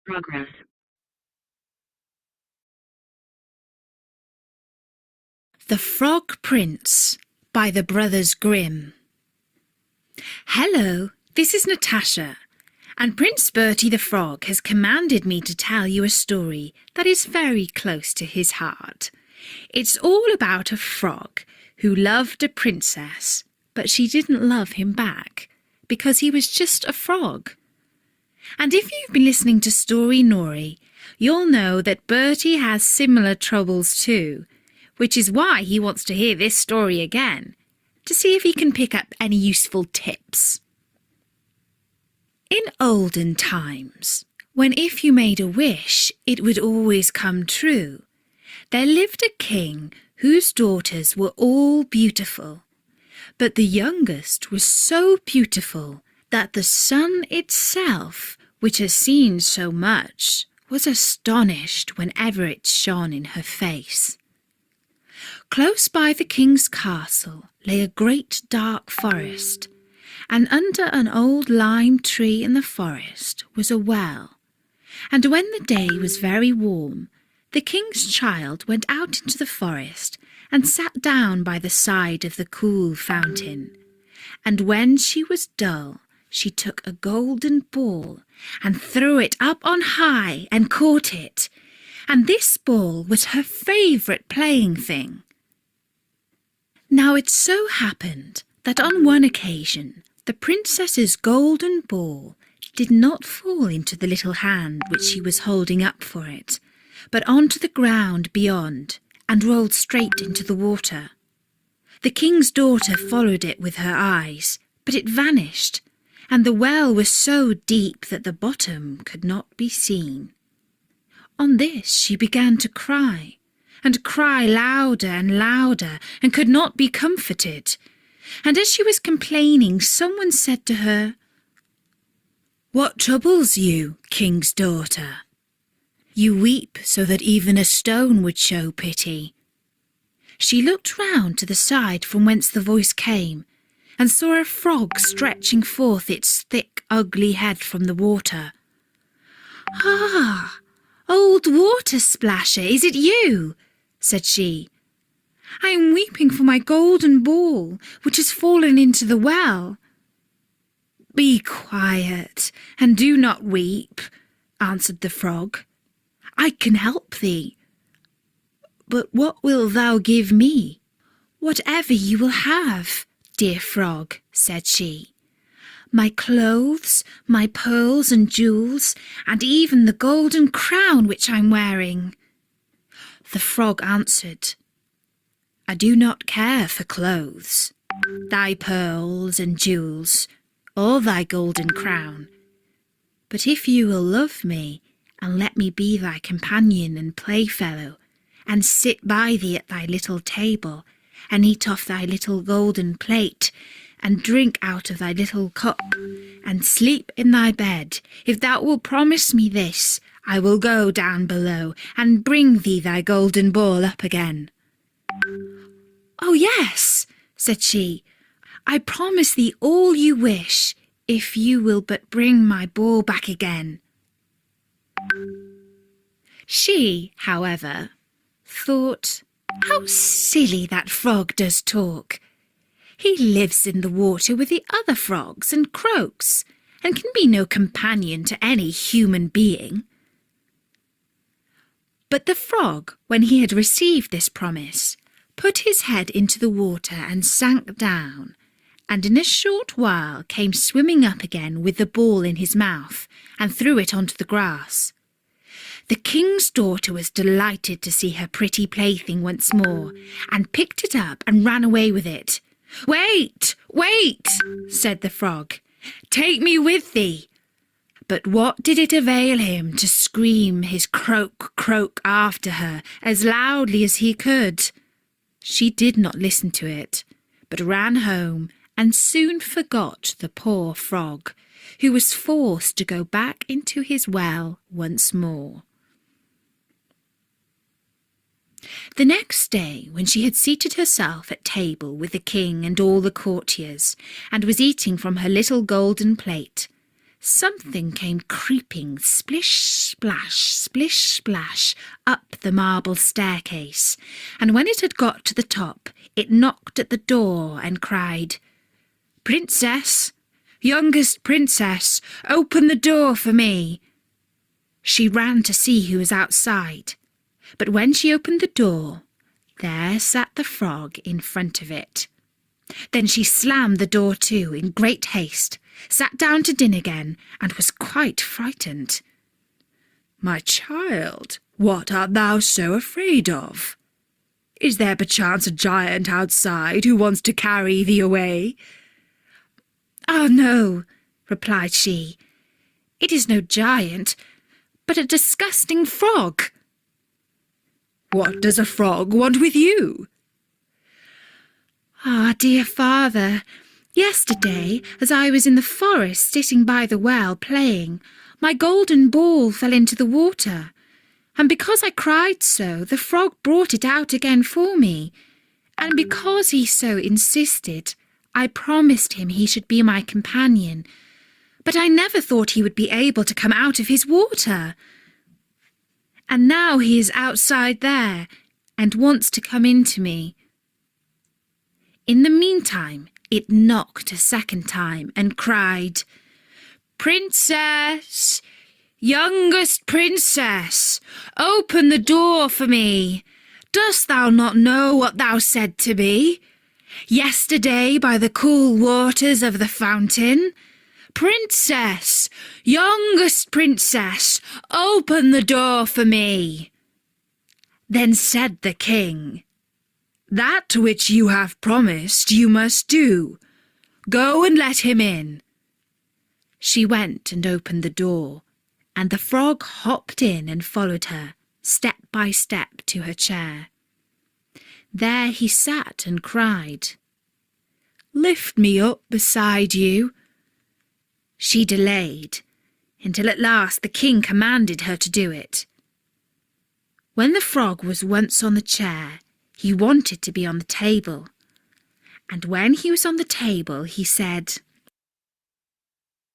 Progress. The Frog Prince by the Brothers Grimm. Hello, this is Natasha, and Prince Bertie the Frog has commanded me to tell you a story that is very close to his heart. It's all about a frog who loved a princess, but she didn't love him back because he was just a frog. And if you've been listening to Story Nori, you'll know that Bertie has similar troubles too, which is why he wants to hear this story again, to see if he can pick up any useful tips. In olden times, when if you made a wish, it would always come true, there lived a king whose daughters were all beautiful, but the youngest was so beautiful that the sun itself, which has seen so much, was astonished whenever it shone in her face. Close by the king's castle lay a great dark forest, and under an old lime tree in the forest was a well. And when the day was very warm, the king's child went out into the forest and sat down by the side of the cool fountain. And when she was dull, she took a golden ball and threw it up on high and caught it. And this ball was her favourite playing thing. Now it so happened that on one occasion the princess's golden ball did not fall into the little hand which she was holding up for it, but onto the ground beyond and rolled straight into the water. The king's daughter followed it with her eyes, but it vanished, and the well was so deep that the bottom could not be seen. On this she began to cry, and cry louder and louder, and could not be comforted. And as she was complaining, someone said to her, "What troubles you, king's daughter? You weep so that even a stone would show pity." She looked round to the side from whence the voice came, and saw a frog stretching forth its thick, ugly head from the water. "Ah, old water splasher, is it you?" said she. "I am weeping for my golden ball, which has fallen into the well." "Be quiet, and do not weep," answered the frog. "I can help thee." "But what wilt thou give me?" "Whatever you will have, dear frog," said she. "My clothes, my pearls and jewels, and even the golden crown which I'm wearing." The frog answered, "I do not care for clothes, thy pearls and jewels, or thy golden crown. But if you will love me, and let me be thy companion and playfellow, and sit by thee at thy little table, and eat off thy little golden plate, and drink out of thy little cup, and sleep in thy bed, if thou wilt promise me this, I will go down below, and bring thee thy golden ball up again." "Oh yes," said she, "I promise thee all you wish, if you will but bring my ball back again." She, however, thought, "How silly that frog does talk. He lives in the water with the other frogs and croaks, and can be no companion to any human being." But the frog, when he had received this promise, put his head into the water and sank down, and in a short while came swimming up again with the ball in his mouth, and threw it onto the grass. The king's daughter was delighted to see her pretty plaything once more, and picked it up and ran away with it. "Wait, wait," said the frog. "Take me with thee." But what did it avail him to scream his croak, croak after her as loudly as he could? She did not listen to it, but ran home and soon forgot the poor frog, who was forced to go back into his well once more. The next day, when she had seated herself at table with the king and all the courtiers, and was eating from her little golden plate, something came creeping splish, splash, up the marble staircase, and when it had got to the top, it knocked at the door and cried, "Princess, youngest princess, open the door for me." She ran to see who was outside, but when she opened the door, there sat the frog in front of it. Then she slammed the door to in great haste, sat down to dinner again, and was quite frightened. "My child, what art thou so afraid of? Is there perchance a giant outside who wants to carry thee away?" "Ah, no," replied she. "It is no giant, but a disgusting frog." "What does a frog want with you?" "Ah, dear father, yesterday, as I was in the forest sitting by the well playing, my golden ball fell into the water, and because I cried so, the frog brought it out again for me, and because he so insisted, I promised him he should be my companion, but I never thought he would be able to come out of his water. And now he is outside there, and wants to come into me." In the meantime, it knocked a second time and cried, "Princess, youngest princess, open the door for me. Dost thou not know what thou said to me yesterday by the cool waters of the fountain? Princess, youngest princess, open the door for me." Then said the king, "That which you have promised you must do. Go and let him in." She went and opened the door, and the frog hopped in and followed her, step by step, to her chair. There he sat and cried, "Lift me up beside you." She delayed, until at last the king commanded her to do it. When the frog was once on the chair, he wanted to be on the table, and when he was on the table, he said,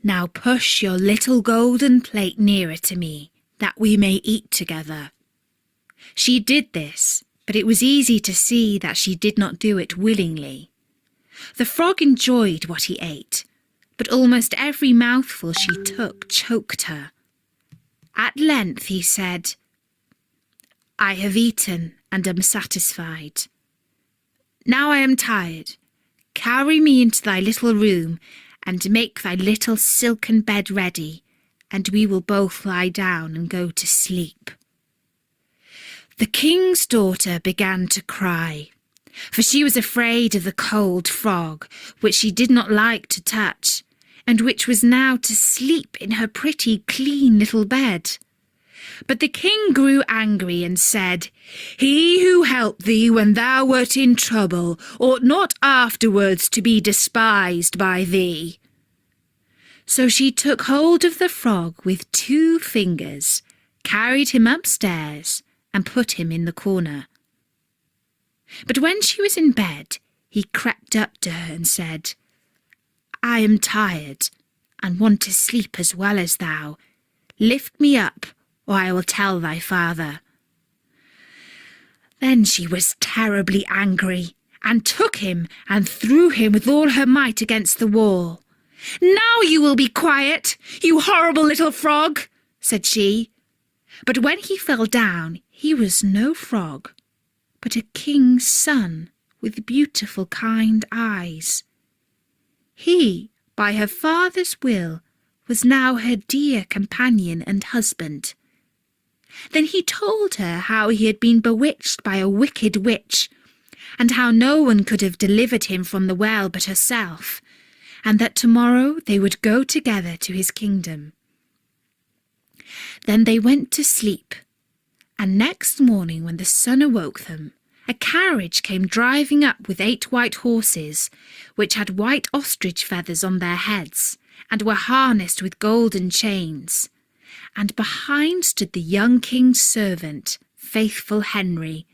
"Now push your little golden plate nearer to me, that we may eat together." She did this, but it was easy to see that she did not do it willingly. The frog enjoyed what he ate, but almost every mouthful she took choked her. At length he said, "I have eaten and am satisfied. Now I am tired. Carry me into thy little room and make thy little silken bed ready, and we will both lie down and go to sleep." The king's daughter began to cry, for she was afraid of the cold frog, which she did not like to touch, and which was now to sleep in her pretty, clean little bed. But the king grew angry and said, "He who helped thee when thou wert in trouble ought not afterwards to be despised by thee." So she took hold of the frog with 2 fingers, carried him upstairs, and put him in the corner. But when she was in bed, he crept up to her and said, "I am tired, and want to sleep as well as thou. Lift me up, or I will tell thy father." Then she was terribly angry, and took him and threw him with all her might against the wall. "Now you will be quiet, you horrible little frog," said she. But when he fell down, he was no frog, but a king's son with beautiful kind eyes. He, by her father's will, was now her dear companion and husband. Then he told her how he had been bewitched by a wicked witch, and how no one could have delivered him from the well but herself, and that tomorrow they would go together to his kingdom. Then they went to sleep, and next morning when the sun awoke them, a carriage came driving up with 8 white horses, which had white ostrich feathers on their heads, and were harnessed with golden chains. And behind stood the young king's servant, Faithful Henry.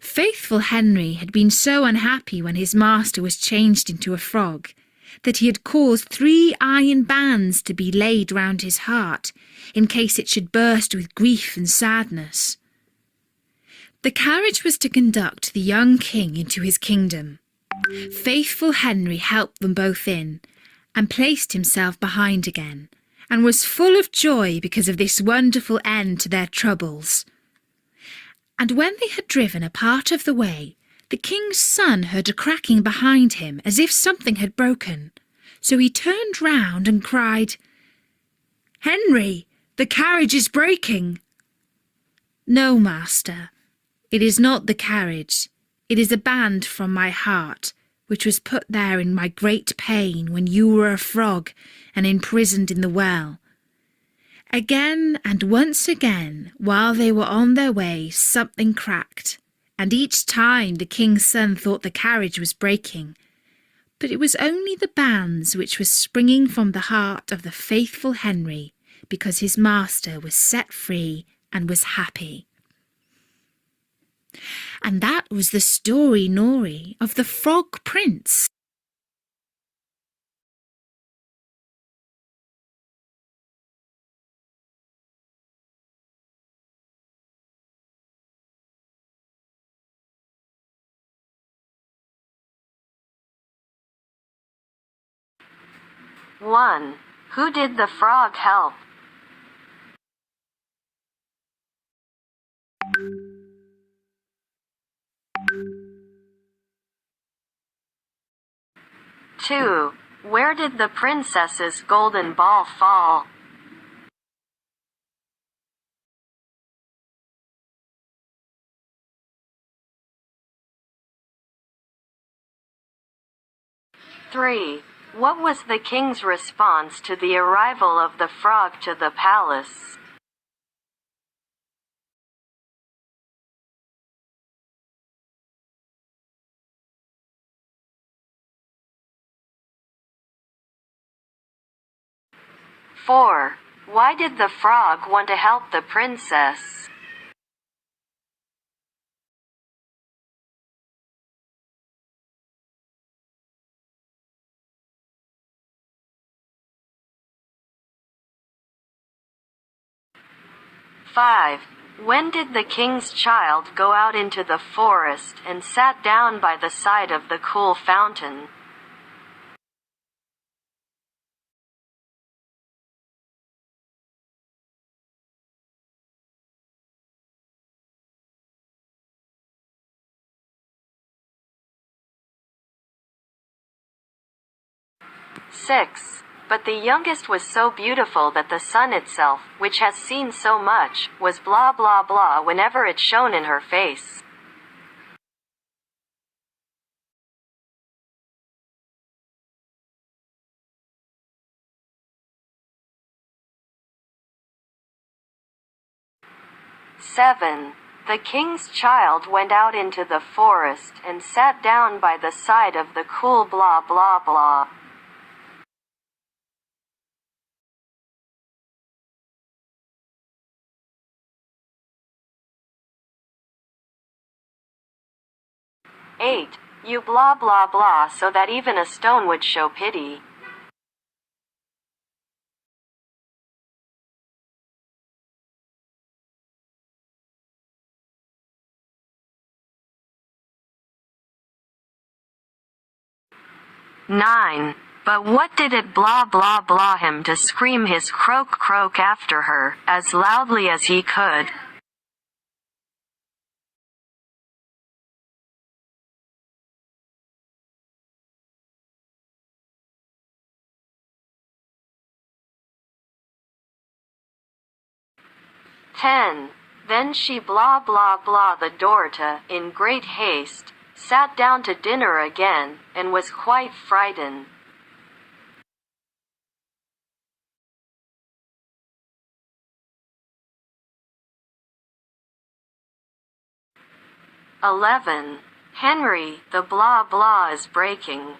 Faithful Henry had been so unhappy when his master was changed into a frog, that he had caused 3 iron bands to be laid round his heart, in case it should burst with grief and sadness. The carriage was to conduct the young king into his kingdom. Faithful Henry helped them both in, and placed himself behind again, and was full of joy because of this wonderful end to their troubles. And when they had driven a part of the way, the king's son heard a cracking behind him as if something had broken. So he turned round and cried, "Henry, the carriage is breaking." "No, master, it is not the carriage. It is a band from my heart, which was put there in my great pain when you were a frog and imprisoned in the well." Again and once again, while they were on their way, something cracked, and each time the king's son thought the carriage was breaking. But it was only the bands which were springing from the heart of the faithful Henry, because his master was set free and was happy. And that was the story, Nori, of the Frog Prince. One. Who did the frog help? Two. Where did the princess's golden ball fall? Three. What was the king's response to the arrival of the frog to the palace? Four. Why did the frog want to help the princess? Five. When did the king's child go out into the forest and sat down by the side of the cool fountain? Six. But the youngest was so beautiful that the sun itself, which has seen so much, was blah blah blah whenever it shone in her face. Seven. The king's child went out into the forest and sat down by the side of the cool blah blah blah. Eight. You blah blah blah so that even a stone would show pity. Nine. But what did it blah blah blah him to scream his croak croak after her, as loudly as he could? Ten. Then she blah blah blah the door to, in great haste, sat down to dinner again, and was quite frightened. 11. Henry, the blah blah is breaking.